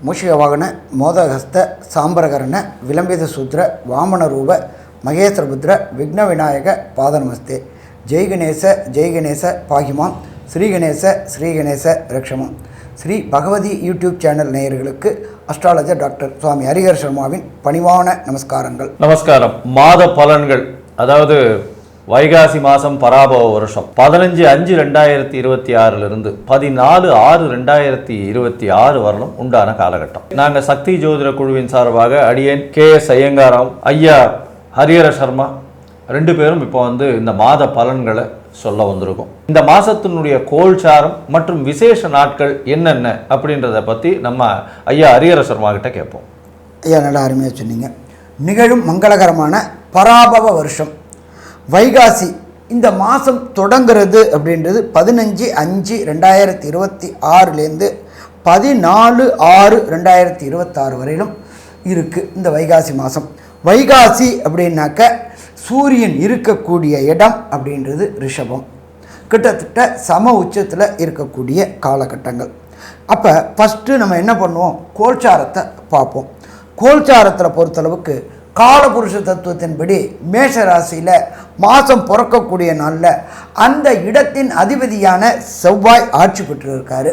மூஷிகவாகன மோதகஸ்த சாம்பரகரண விலம்பித சூத்ர வாமனரூப மகேஸ்வரபுத்திர விக்ன Vinayaka பாதநமஸ்தே. Jai Ganesha பாகிமாம் ஸ்ரீகணேச ரக்ஷமாம். Sri Bhagavathi YouTube channel நேயர்களுக்கு astrologer doctor சுவாமி ஹரிஹர சர்மாவின் பணிவான நமஸ்காரங்கள். நமஸ்காரம். மாத பலன்கள், அதாவது வைகாசி மாதம் பராபவ வருஷம் 15/5/2026 14/6/2026 வரலும் உண்டான காலகட்டம். நாங்கள் சக்தி ஜோதிட குழுவின் சார்பாக அடியேன் KS ஐயங்காராம், ஐயா ஹரிஹர சர்மா 2 பேரும் இப்போ இந்த மாத பலன்களை சொல்ல வந்திருக்கோம். இந்த மாதத்தினுடைய கோல்சாரம் மற்றும் விசேஷ நாட்கள் என்னென்ன அப்படின்றத பற்றி நம்ம ஐயா ஹரிஹர சர்மா கிட்ட கேட்போம். ஐயா, நல்லா அருமையாக சொன்னீங்க. நிகழும் மங்களகரமான பராபவ வருஷம் வைகாசி இந்த மாதம் தொடங்கிறது அப்படின்றது 15/5/2026 14/6/2026 வரையிலும் இருக்குது இந்த வைகாசி மாதம். வைகாசி அப்படின்னாக்க சூரியன் இருக்கக்கூடிய இடம் அப்படின்றது ரிஷபம், கிட்டத்தட்ட சம உச்சத்தில் இருக்கக்கூடிய காலகட்டங்கள். அப்போ ஃபஸ்ட்டு நம்ம என்ன பண்ணுவோம், கோல்சாரத்தை பார்ப்போம். கோல்சாரத்தில் பொறுத்தளவுக்கு காலபுருஷ தத்துவத்தின்படி மேஷ ராசியில் மாதம் பிறக்கக்கூடிய நாளில் அந்த இடத்தின் அதிபதியான செவ்வாய் ஆட்சி பெற்றிருக்காரு.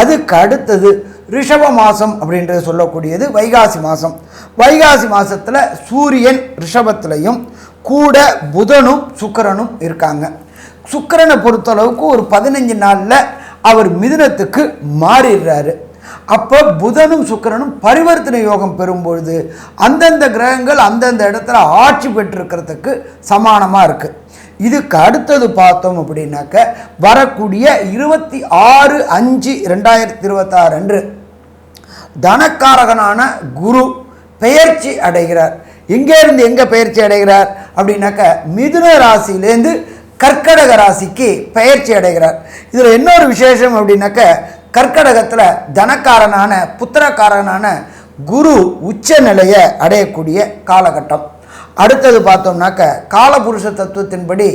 அதுக்கு அடுத்தது ரிஷப மாதம் அப்படின்றது சொல்லக்கூடியது வைகாசி மாதம். வைகாசி மாதத்தில் சூரியன் ரிஷபத்திலையும் கூட புதனும் சுக்கிரனும் இருக்காங்க. சுக்கிரனை பொறுத்தளவுக்கு ஒரு 15 நாளில் அவர் மிதுனத்துக்கு மாறிடுறாரு. அப்போ புதனும் சுக்கிரனும் பரிவர்த்தனை யோகம் பெறும்பொழுது அந்தந்த கிரகங்கள் அந்தந்த இடத்துல ஆட்சி பெற்றிருக்கிறதுக்கு சமானமாக இருக்குது. இதுக்கு அடுத்தது பார்த்தோம் அப்படின்னாக்க வரக்கூடிய 26/5/2026 அன்று தனக்காரகனான குரு பெயர்ச்சி அடைகிறார். எங்கேருந்து எங்கே பெயர்ச்சி அடைகிறார் அப்படின்னாக்க மிதுன ராசியிலேருந்து கர்க்கடக ராசிக்கு பெயர்ச்சி அடைகிறார். இதில் இன்னொரு விசேஷம் அப்படின்னாக்க கர்க்கடகத்தில் தனக்காரனான புத்திரக்காரனான குரு உச்ச நிலையை அடையக்கூடிய காலகட்டம். அடுத்தது பார்த்தோம்னாக்க காலபுருஷ தத்துவத்தின்படி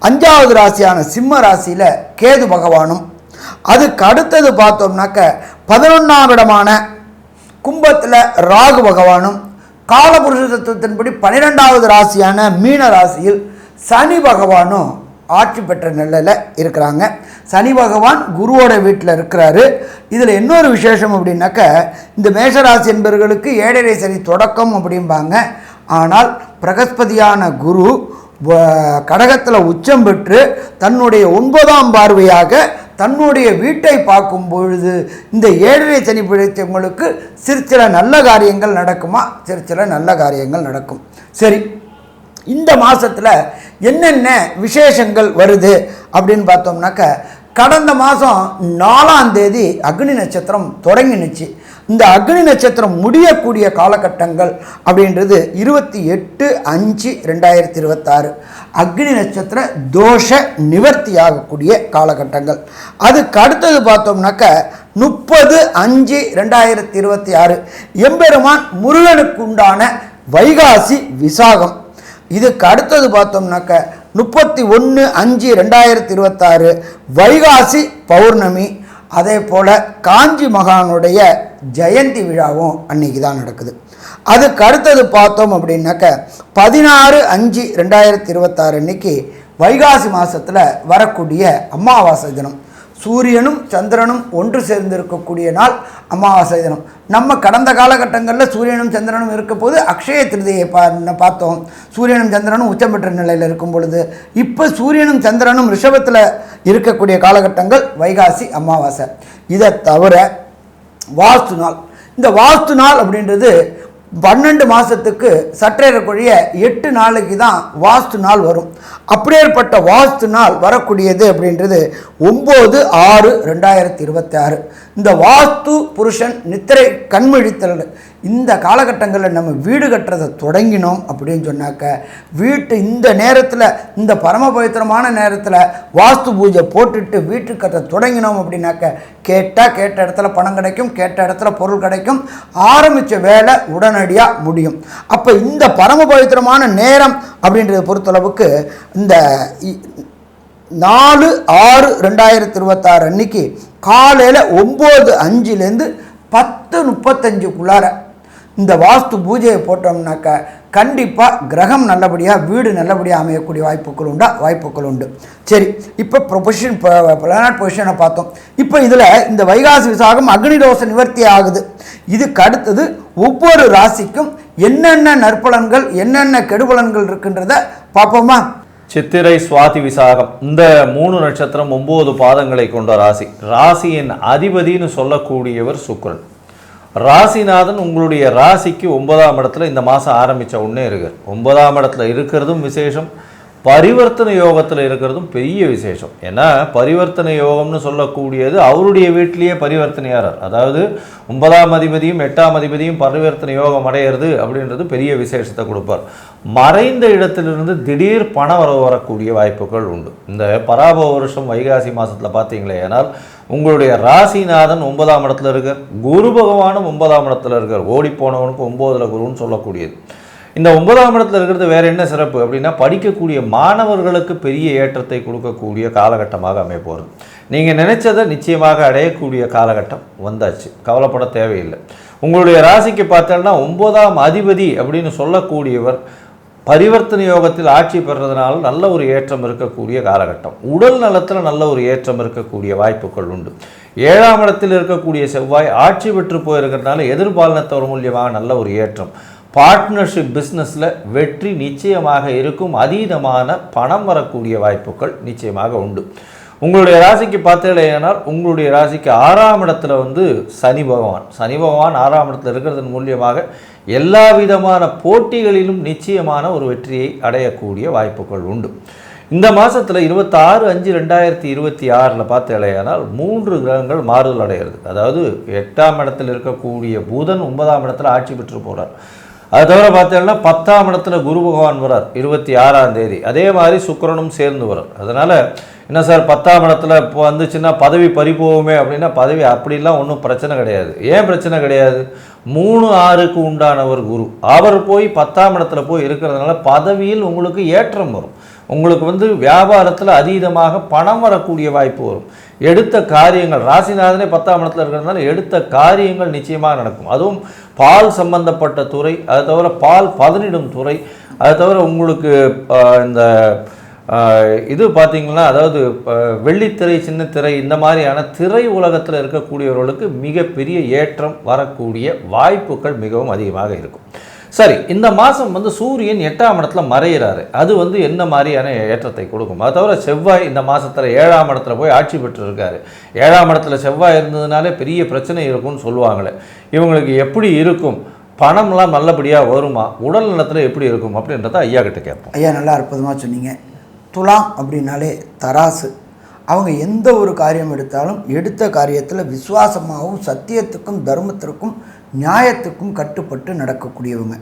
5வது ராசியான சிம்ம ராசியில் கேது பகவானும், அதுக்கு அடுத்தது பார்த்தோம்னாக்க 11ஆம் இடமான கும்பத்தில் ராகு பகவானும், காலபுருஷ தத்துவத்தின்படி 12வது ராசியான மீன ராசியில் சனி பகவானும் ஆட்சி பெற்ற நிலையில் இருக்கிறாங்க. சனி பகவான் குருவோட வீட்டில் இருக்கிறாரு. இதில் இன்னொரு விசேஷம் அப்படின்னாக்க இந்த மேஷராசி என்பவர்களுக்கு 7.5 சனி தொடக்கம் அப்படிம்பாங்க. ஆனால் பிரகஸ்பதியான குரு கடகத்தில் உச்சம் பெற்று தன்னுடைய 9ஆம் பார்வையாக தன்னுடைய வீட்டை பார்க்கும் பொழுது இந்த 7.5 சனி பிடித்தவங்களுக்கு சில நல்ல காரியங்கள் நடக்குமா, சில நல்ல காரியங்கள் நடக்கும். சரி, இந்த மாதத்தில் என்னென்ன விசேஷங்கள் வருது அப்படின்னு பார்த்தோம்னாக்க கடந்த மாதம் 4ஆம் தேதி அக்னி நட்சத்திரம் தொடங்கினுச்சு. இந்த அக்னி நட்சத்திரம் முடியக்கூடிய காலகட்டங்கள் அப்படின்றது 28/5/2026 அக்னி நட்சத்திர தோஷ நிவர்த்தி ஆகக்கூடிய காலகட்டங்கள். அதுக்கு அடுத்தது பார்த்தோம்னாக்க 30/5/2026 எம்பெருமான் முருகனுக்கு உண்டான வைகாசி விசாகம். இதுக்கு அடுத்தது பார்த்தோம்னாக்க 31/5/2026 வைகாசி பௌர்ணமி. அதே போல் காஞ்சி மகானுடைய ஜெயந்தி விழாவும் அன்னைக்கு தான் நடக்குது. அதுக்கு அடுத்தது பார்த்தோம் அப்படின்னாக்க 16/5/2026 அன்னைக்கு வைகாசி மாதத்தில் வரக்கூடிய அமாவாசை தினம். சூரியனும் சந்திரனும் ஒன்று சேர்ந்திருக்கக்கூடிய நாள் அமாவாசை தினம். நம்ம கடந்த காலகட்டங்களில் சூரியனும் சந்திரனும் இருக்க போது அக்ஷய திருதியை பார்த்தோம். சூரியனும் சந்திரனும் உச்சம் பெற்ற நிலையில் இருக்கும் பொழுது இப்போ சூரியனும் சந்திரனும் ரிஷபத்தில் இருக்கக்கூடிய காலகட்டங்கள் வைகாசி அமாவாசை. இதை தவிர வாஸ்து நாள். இந்த வாஸ்து நாள் அப்படின்றது 12 மாதத்துக்கு சற்றேறக்குரிய 8 நாளைக்கு தான் வாஸ்து நாள் வரும். அப்படியேற்பட்ட வாஸ்து நாள் வரக்கூடியது அப்படின்றது 9/6/2026. இந்த வாஸ்து புருஷன் நித்திரை கண்மழித்தல் இந்த காலகட்டங்களில் நம்ம வீடு கட்டுறதை தொடங்கினோம் அப்படின்னு சொன்னாக்க வீட்டு இந்த நேரத்தில் இந்த பரம பவித்திரமான நேரத்தில் வாஸ்து பூஜை போட்டுட்டு வீட்டு கட்ட தொடங்கினோம் அப்படின்னாக்க கேட்ட இடத்துல பணம் கிடைக்கும், கேட்ட இடத்துல பொருள் கிடைக்கும், ஆரம்பித்த வேலை உடனடியாக முடியும். அப்போ இந்த பரம பவித்திரமான நேரம் அப்படின்றத பொறுத்தளவுக்கு இந்த 4/6/2026 அன்னைக்கு காலையில் 9:05 10:35க்குள்ளார இந்த வாஸ்து பூஜையை போட்டோம்னாக்கா கண்டிப்பாக கிரகம் நல்லபடியாக வீடு நல்லபடியாக அமையக்கூடிய வாய்ப்புகள் உண்டு. சரி, இப்போ பிளானட் பொசிஷனை பார்த்தோம். இப்போ இதில் இந்த வைகாசி விசாகம் அக்னி தோஷ நிவர்த்தி ஆகுது. இதுக்கு அடுத்தது ஒவ்வொரு ராசிக்கும் என்னென்ன நற்பலன்கள் என்னென்ன கெடுபலன்கள் இருக்குன்றத பார்ப்போமா? சித்திரை, சுவாதி, விசாகம் இந்த 3 நட்சத்திரம் 9 பாதங்களை கொண்ட ராசி. ராசியின் அதிபதினு சொல்லக்கூடியவர் சுக்கிரன். ராசிநாதன் உங்களுடைய ராசிக்கு 9ஆம் இடத்துல இந்த மாதம் ஆரம்பித்த உடனே இருக்கார். 9ஆம் இடத்துல இருக்கிறதும் விசேஷம், பரிவர்த்தனை யோகத்தில் இருக்கிறதும் பெரிய விசேஷம். ஏன்னா பரிவர்த்தனை யோகம்னு சொல்லக்கூடியது அவருடைய வீட்டிலேயே பரிவர்த்தனையாளர், அதாவது 9ஆம் அதிபதியும் 8ஆம் அதிபதியும் பரிவர்த்தனை யோகம் அடையிறது அப்படின்றது பெரிய விசேஷத்தை கொடுப்பார். மறைந்த இடத்திலிருந்து திடீர் பண வரக்கூடிய வாய்ப்புகள் உண்டு. இந்த பராபவ வருஷம் வைகாசி மாதத்தில் பார்த்தீங்களே, ஏன்னால் உங்களுடைய ராசிநாதன் 9ஆம் இடத்துல இருக்கார், குரு பகவானும் 9ஆம் இடத்துல இருக்கார். ஓடிப்போனவனுக்கு 9ல் குருன்னு சொல்லக்கூடியது. இந்த 9ஆம் இடத்துல இருக்கிறது வேறு என்ன சிறப்பு அப்படின்னா, படிக்கக்கூடிய மாணவர்களுக்கு பெரிய ஏற்றத்தை கொடுக்கக்கூடிய காலகட்டமாக அமைய போகிறது. நீங்கள் நினைச்சதை நிச்சயமாக அடையக்கூடிய காலகட்டம் வந்தாச்சு, கவலைப்பட தேவையில்லை. உங்களுடைய ராசிக்கு பார்த்தோம்னா 9ஆம் அதிபதி அப்படின்னு சொல்லக்கூடியவர் பரிவர்த்தனை யோகத்தில் ஆட்சி பெறுறதுனால நல்ல ஒரு ஏற்றம் இருக்கக்கூடிய காலகட்டம். உடல் நலத்தில் நல்ல ஒரு ஏற்றம் இருக்கக்கூடிய வாய்ப்புகள் உண்டு. 7ஆம் இடத்தில் இருக்கக்கூடிய செவ்வாய் ஆட்சி பெற்று போயிருக்கிறதுனால எதிர்பாலினத்தவர் மூலியமாக நல்ல ஒரு ஏற்றம். பார்ட்னர்ஷிப் பிஸ்னஸில் வெற்றி நிச்சயமாக இருக்கும். அதீதமான பணம் வரக்கூடிய வாய்ப்புகள் நிச்சயமாக உண்டு. உங்களுடைய ராசிக்கு பார்த்தீங்கன்னா உங்களுடைய ராசிக்கு 6ஆம் இடத்துல சனி பகவான் 6ஆம் இடத்துல இருக்கிறதன் மூலியமாக எல்லா விதமான போட்டிகளிலும் நிச்சயமான ஒரு வெற்றியை அடையக்கூடிய வாய்ப்புகள் உண்டு. இந்த மாதத்தில் 26/5/2026 பார்த்தீங்கன்னா 3 கிரகங்கள் மாறுதல் அடைகிறது. அதாவது 8ஆம் இடத்தில் இருக்கக்கூடிய புதன் 9ஆம் இடத்துல ஆட்சி பெற்று போகிறார். அது தவிர பார்த்தீங்கன்னா 10ஆம் இடத்துல குரு பகவான் வரார் 26ஆம் தேதி. அதே மாதிரி சுக்கிரனும் சேர்ந்து வரார். அதனால் என்ன சார் 10ஆம் இடத்துல இப்போ வந்துச்சுன்னா பதவி பறிப்போவுமே அப்படின்னா, பதவி அப்படிலாம் ஒன்றும் பிரச்சனை கிடையாது. ஏன் பிரச்சனை கிடையாது? 3/6க்கு உண்டானவர் குரு, அவர் போய் 10ஆம் இடத்துல போய் இருக்கிறதுனால பதவியில் உங்களுக்கு ஏற்றம் வரும். உங்களுக்கு வியாபாரத்தில் அதீதமாக பணம் வரக்கூடிய வாய்ப்பு வரும். எடுத்த காரியங்கள், ராசிநாதனே 10ஆம் இடத்துல இருக்கிறதுனால எடுத்த காரியங்கள் நிச்சயமாக நடக்கும். அதுவும் பால் சம்பந்தப்பட்ட துறை, அது தவிர பால் பதனிடும் துறை, அது தவிர உங்களுக்கு இந்த இது பார்த்திங்கன்னா, அதாவது வெள்ளித்திரை, சின்னத்திரை, இந்த மாதிரியான திரை உலகத்தில் இருக்கக்கூடியவர்களுக்கு மிகப்பெரிய ஏற்றம் வரக்கூடிய வாய்ப்புகள் மிகவும் அதிகமாக இருக்கும். சரி, இந்த மாதம் சூரியன் 8ஆம் இடத்துல மறைகிறாரு. அது என்ன மாதிரியான ஏற்றத்தை கொடுக்கும்? அது தவிர செவ்வாய் இந்த மாதத்தில் 7ஆம் இடத்துல போய் ஆட்சி பெற்று இருக்காரு. 7ஆம் இடத்துல செவ்வாய் இருந்ததுனாலே பெரிய பிரச்சனை இருக்கும்னு சொல்லுவாங்களே, இவங்களுக்கு எப்படி இருக்கும்? பணம்லாம் நல்லபடியாக வருமா? உடல் நலத்தில் எப்படி இருக்கும் அப்படின்றத ஐயா கிட்ட கேட்போம். ஐயா நல்லா அற்புதமாக சொன்னீங்க. துலாம் அப்படின்னாலே தராசு. அவங்க எந்த ஒரு காரியம் எடுத்தாலும் எடுத்த காரியத்தில் விசுவாசமாகவும் சத்தியத்துக்கும் தர்மத்திற்கும் நியாயத்துக்கும் கட்டுப்பட்டு நடக்கக்கூடியவங்க.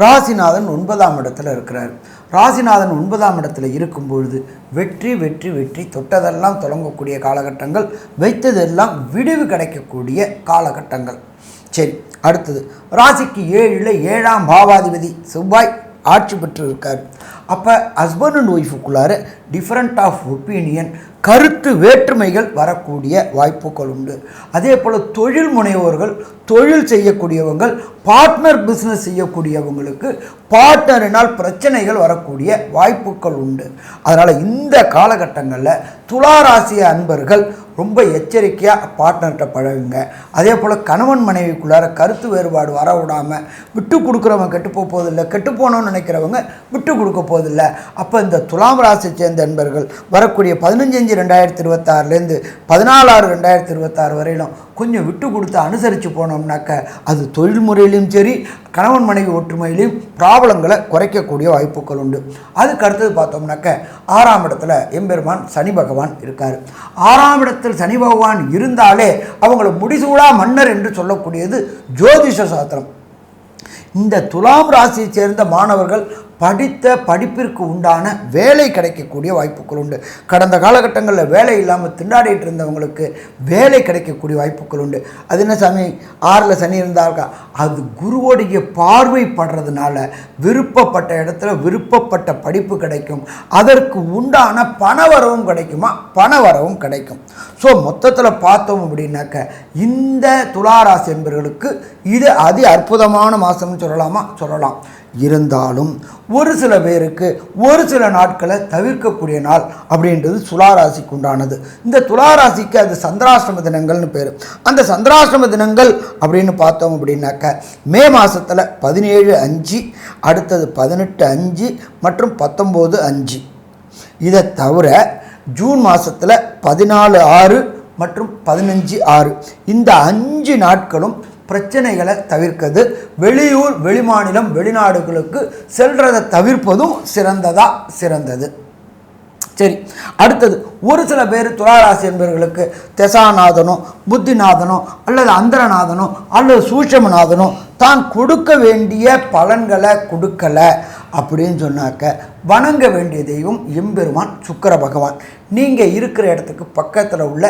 ராசிநாதன் 9ஆம் இடத்துல இருக்கிறார். ராசிநாதன் 9ஆம் இடத்துல இருக்கும் பொழுது வெற்றி வெற்றி வெற்றி, தொட்டதெல்லாம் தொடங்கக்கூடிய காலகட்டங்கள், வைத்ததெல்லாம் விடிவு கிடைக்கக்கூடிய காலகட்டங்கள். சரி, அடுத்தது ராசிக்கு 7ஆம் பாவாதிபதி செவ்வாய் ஆட்சி பெற்று இருக்கார். அப்போ ஹஸ்பண்ட் அண்ட் ஒய்ஃபுக்குள்ளார டிஃப்ரெண்ட் ஆஃப் ஒப்பீனியன், கருத்து வேற்றுமைகள் வரக்கூடிய வாய்ப்புகள் உண்டு. அதே போல் தொழில் முனைவோர்கள், தொழில் செய்யக்கூடியவங்கள், பார்ட்னர் பிஸ்னஸ் செய்யக்கூடியவங்களுக்கு பார்ட்னரினால் பிரச்சனைகள் வரக்கூடிய வாய்ப்புகள் உண்டு. அதனால் இந்த காலகட்டங்களில் துளாராசி அன்பர்கள் ரொம்ப எச்சரிக்கையாக பார்ட்னர்கிட்ட பழகுங்க. அதே போல் கணவன் மனைவிக்குள்ளார கருத்து வேறுபாடு வர விடாமல், விட்டு கொடுக்குறவங்க கெட்டு போவதில்லை, கெட்டு போகணும்னு நினைக்கிறவங்க விட்டு கொடுக்க போவதில்லை. அப்போ இந்த துலாம் ராசியை சேர்ந்த அன்பர்கள் வரக்கூடிய 15/5/2026 14/6/2026 வரையிலும் கொஞ்சம் விட்டு கொடுத்து அனுசரித்து போனோம்னாக்க அது தொழில் முறையிலையும் சரி, கணவன் மனைவி ஒற்றுமையிலையும் ப்ராப்ளங்களை குறைக்கக்கூடிய வாய்ப்புகள் உண்டு. அதுக்கு அடுத்தது பார்த்தோம்னாக்க 6ஆம் இடத்துல எம்பெருமான் சனி பகவான் இருக்கார். 6ஆம் இடத்தில் சனி பகவான் இருந்தாலே அவங்களை முடிசூடா மன்னர் என்று சொல்லக்கூடியது ஜோதிஷ சாஸ்திரம். இந்த துலாம் ராசியை சேர்ந்த மாணவர்கள் படித்த படிப்பிற்கு உண்டான வேலை கிடைக்கக்கூடிய வாய்ப்புகள் உண்டு. கடந்த காலகட்டங்களில் வேலை இல்லாமல் திண்டாடிட்டு இருந்தவங்களுக்கு வேலை கிடைக்கக்கூடிய வாய்ப்புகள் உண்டு. அது என்ன சாமி 6ல் சனி இருந்தாக்கா, அது குருவோடைய பார்வை படுறதுனால விருப்பப்பட்ட இடத்துல விருப்பப்பட்ட படிப்பு கிடைக்கும். அதற்கு உண்டான பணவரவும் கிடைக்குமா, பணவரவும் கிடைக்கும். ஸோ மொத்தத்தில் பார்த்தோம் அப்படின்னாக்க இந்த துளாராசி என்பவர்களுக்கு இது அதி அற்புதமான மாதம்னு சொல்லலாம். இருந்தாலும் ஒரு சில பேருக்கு ஒரு சில நாட்களை தவிர்க்கக்கூடிய நாள் அப்படின்றது துளாராசிக்கு உண்டானது. இந்த துளாராசிக்கு அது சந்திராஷ்டம தினங்கள்னு பேர். அந்த சந்திராஷ்டம தினங்கள் அப்படின்னு பார்த்தோம் அப்படின்னாக்க மே மாதத்தில் 17/5, அடுத்தது 18/5 மற்றும் 19/5. இதை தவிர ஜூன் மாதத்தில் 14/6 மற்றும் 15/6 இந்த 5 நாட்களும் பிரச்சனைகளை தவிர்க்கிறது. வெளியூர் வெளிமாநிலம் வெளிநாடுகளுக்கு செல்றதை தவிர்ப்பதும் சிறந்தது. சரி, அடுத்தது ஒரு சில பேர் துளாராசி என்பவர்களுக்கு தசாநாதனோ புத்திநாதனோ அல்லது அந்தரநாதனோ அல்லது சூட்சமநாதனோ தான் கொடுக்க வேண்டிய பலன்களை கொடுக்கலை அப்படின்னு சொன்னாக்க வணங்க வேண்டிய தெய்வம் எம்பெருமான் சுக்கிர பகவான். நீங்கள் இருக்கிற இடத்துக்கு பக்கத்தில் உள்ள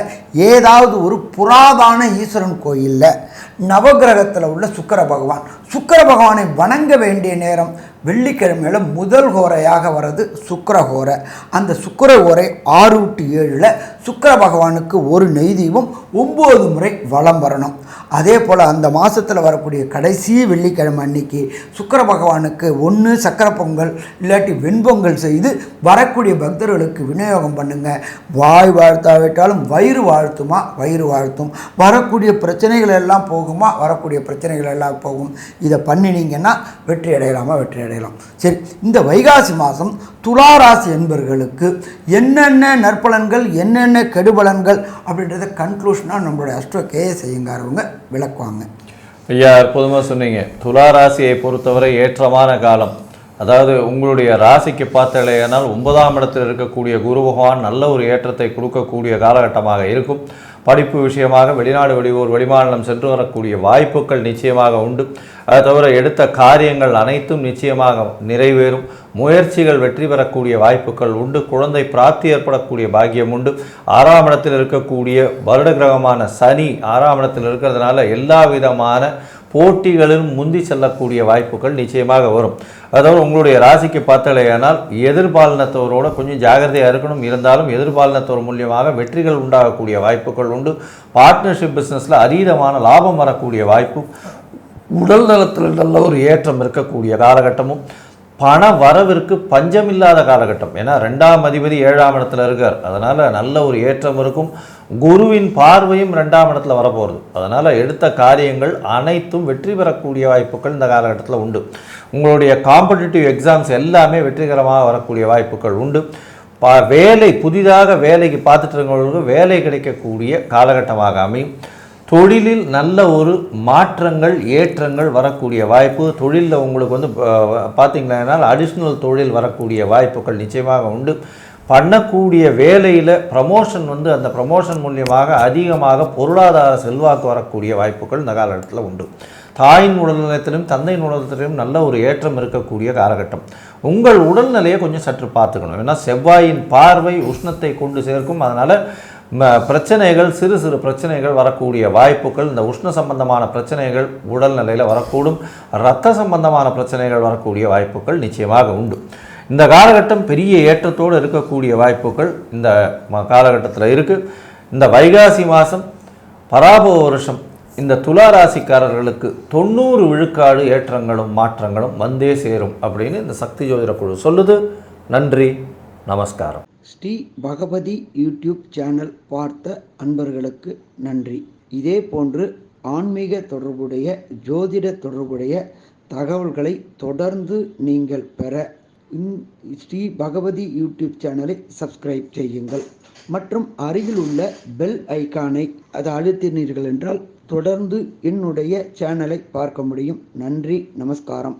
ஏதாவது ஒரு புராதான ஈஸ்வரன் கோயிலில் நவகிரகத்தில் உள்ள சுக்கிர பகவானை வணங்க வேண்டிய நேரம் வெள்ளிக்கிழமையில் முதல் ஹோரையாக வர்றது சுக்கிரஹோரை. அந்த சுக்கிரஹோரை 6 to 7 சுக்கிர பகவானுக்கு ஒரு நெய் தீபம் 9 முறை வலம் வரணும். அதே போல் அந்த மாதத்தில் வரக்கூடிய கடைசி வெள்ளிக்கிழமை அன்னைக்கு சுக்கிர பகவானுக்கு ஒன்று சக்கரை பொங்கல் இல்லாட்டி வெண்பொங்கல் செய்து வரக்கூடிய பக்தர்களுக்கு விநியோகம் பண்ணுங்க. வாய் வாழ்த்தாவிட்டாலும் வயிறு வாழ்த்தும். வரக்கூடிய பிரச்சனைகள் எல்லாம் போகுமா, வரக்கூடிய பிரச்சனைகள் எல்லாம் போகும். இதை பண்ணினீங்கன்னா வெற்றி அடையலாம். சரி, இந்த வைகாசி மாதம் துளாராசி என்பவர்களுக்கு என்னென்ன நற்பலன்கள் என்னென்ன கெடுபலன்கள் அப்படின்றத கன்க்ளூஷனாக நம்மளுடைய அஸ்ட்ரோ கேஎஸ் ஐயங்காரவங்க விளக்குவாங்க. ஐயா, அற்புதமாக சொன்னீங்க. துலா ராசியை பொறுத்தவரை ஏற்றமான காலம். அதாவது உங்களுடைய ராசிக்கு பார்த்தலையானால் 9ஆம் இடத்தில் இருக்கக்கூடிய குரு பகவான் நல்ல ஒரு ஏற்றத்தை கொடுக்கக்கூடிய காலகட்டமாக இருக்கும். படிப்பு விஷயமாக வெளிநாடு வெளியூர் வெளிமாநிலம் சென்று வரக்கூடிய வாய்ப்புகள் நிச்சயமாக உண்டு. அதை தவிர எடுத்த காரியங்கள் அனைத்தும் நிச்சயமாக நிறைவேறும். முயற்சிகள் வெற்றி பெறக்கூடிய வாய்ப்புகள் உண்டு. குழந்தை பிராப்தி ஏற்படக்கூடிய பாக்கியம் உண்டு. 6ஆம் இடத்தில் இருக்கக்கூடிய வருட கிரகமான சனி 6ஆம் இடத்தில் இருக்கிறதுனால எல்லா விதமான போட்டிகளிலும் முந்தி செல்லக்கூடிய வாய்ப்புகள் நிச்சயமாக வரும். அதாவது உங்களுடைய ராசிக்கு பார்த்தலையானால் எதிர்பாலினத்தவரோட கொஞ்சம் ஜாகிரதையாக இருக்கணும். இருந்தாலும் எதிர்பாலினத்தவர் மூலியமாக வெற்றிகள் உண்டாகக்கூடிய வாய்ப்புகள் உண்டு. பார்ட்னர்ஷிப் பிஸ்னஸில் அதீதமான லாபம் வரக்கூடிய வாய்ப்பு, உடல் நலத்தில் நல்ல ஒரு ஏற்றம் இருக்கக்கூடிய காலகட்டமும், பண வரவிற்கு பஞ்சமில்லாத காலகட்டம். ஏன்னா 2ஆம் அதிபதி 7ஆம் இடத்துல இருக்கார். அதனால் நல்ல ஒரு ஏற்றம் இருக்கும். குருவின் பார்வையும் 2ஆம் இடத்துல வரப்போகிறது. அதனால் எடுத்த காரியங்கள் அனைத்தும் வெற்றி பெறக்கூடிய வாய்ப்புகள் இந்த காலகட்டத்தில் உண்டு. உங்களுடைய காம்படிட்டிவ் எக்ஸாம்ஸ் எல்லாமே வெற்றிகரமாக வரக்கூடிய வாய்ப்புகள் உண்டு. புதிதாக வேலைக்கு பார்த்துட்டு இருக்கிறவங்களுக்கு வேலை கிடைக்கக்கூடிய காலகட்டமாக அமையும். தொழிலில் நல்ல ஒரு மாற்றங்கள் ஏற்றங்கள் வரக்கூடிய வாய்ப்பு. தொழிலில் உங்களுக்கு பார்த்திங்கன்னா அடிஷ்னல் தொழில் வரக்கூடிய வாய்ப்புகள் நிச்சயமாக உண்டு. பண்ணக்கூடிய வேலையில் ப்ரமோஷன் அந்த ப்ரமோஷன் மூலியமாக அதிகமாக பொருளாதார செல்வாக்கு வரக்கூடிய வாய்ப்புகள் இந்த காலகட்டத்தில் உண்டு. தாயின் உடல்நலத்திலும் தந்தையின் உடல்நலத்திலும் நல்ல ஒரு ஏற்றம் இருக்கக்கூடிய காலகட்டம். உங்கள் உடல்நிலையை கொஞ்சம் சற்று பார்த்துக்கணும். ஏன்னா செவ்வாயின் பார்வை உஷ்ணத்தை கொண்டு சேர்க்கும். அதனால் பிரச்சனைகள் சிறு சிறு பிரச்சனைகள் வரக்கூடிய வாய்ப்புகள், இந்த உஷ்ண சம்பந்தமான பிரச்சனைகள் உடல்நிலையில் வரக்கூடும். இரத்த சம்பந்தமான பிரச்சனைகள் வரக்கூடிய வாய்ப்புகள் நிச்சயமாக உண்டு. இந்த காலகட்டம் பெரிய ஏற்றத்தோடு இருக்கக்கூடிய வாய்ப்புகள் இந்த காலகட்டத்தில் இருக்குது. இந்த வைகாசி மாதம் பராபவ வருஷம் இந்த துலா ராசிக்காரர்களுக்கு 90 விழுக்காடு ஏற்றங்களும் மாற்றங்களும் வந்தே சேரும் அப்படின்னு இந்த சக்தி ஜோதிட குழு சொல்லுது. நன்றி, நமஸ்காரம். ஸ்ரீ பகவதி யூடியூப் சேனல் பார்த்த அன்பர்களுக்கு நன்றி. இதே போன்று ஆன்மீக தொடர்புடைய ஜோதிட தொடர்புடைய தகவல்களை தொடர்ந்து நீங்கள் பெற ஸ்ரீ பகவதி யூடியூப் சேனலை சப்ஸ்கிரைப் செய்யுங்கள் மற்றும் அருகில் உள்ள பெல் ஐக்கானை அதை அழுத்தினீர்கள் என்றால் தொடர்ந்து என்னுடைய சேனலை பார்க்க முடியும். நன்றி, நமஸ்காரம்.